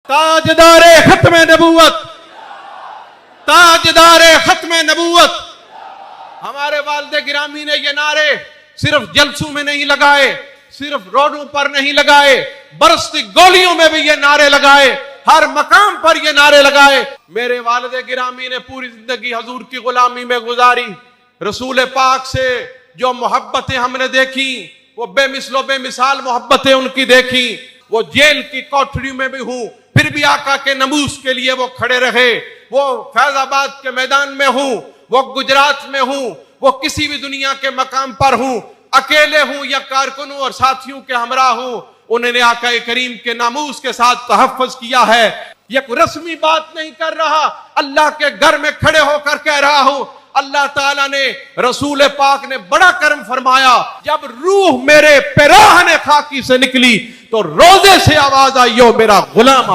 ताजदारे खत्म नबूवत, ताजदारे खत्म नबूवत। हमारे वालिद गिरामी ने ये नारे सिर्फ जलसों में नहीं लगाए, सिर्फ रोडों पर नहीं लगाए, बरसती गोलियों में भी ये नारे लगाए, हर मकाम पर ये नारे लगाए। मेरे वालिद गिरामी ने पूरी जिंदगी हजूर की गुलामी में गुजारी। रसूल पाक से जो मोहब्बतें हमने देखी, वो बेमिसलो बेमिसाल मोहब्बतें उनकी देखी। वो जेल की कोठरी में भी हूं, फिर भी आका के नमूस के लिए वो खड़े रहे। वो फैजाबाद के मैदान में हूं, वो गुजरात में हूं, वो किसी भी दुनिया के मकाम पर हूं, अकेले हूं या कारकुनों और साथियों के हमरा हूं, उन्होंने आका करीम के नामूस के साथ तहफ़्फ़ुज़ किया है। यह कोई रस्मी बात नहीं कर रहा, अल्लाह के घर में खड़े होकर कह रहा हूं। अल्लाह ताला ने, रसूल पाक ने बड़ा कर्म फरमाया। जब रूह मेरे पिराहने खाकी से निकली तो रोजे से आवाज आई, यो मेरा गुलाम।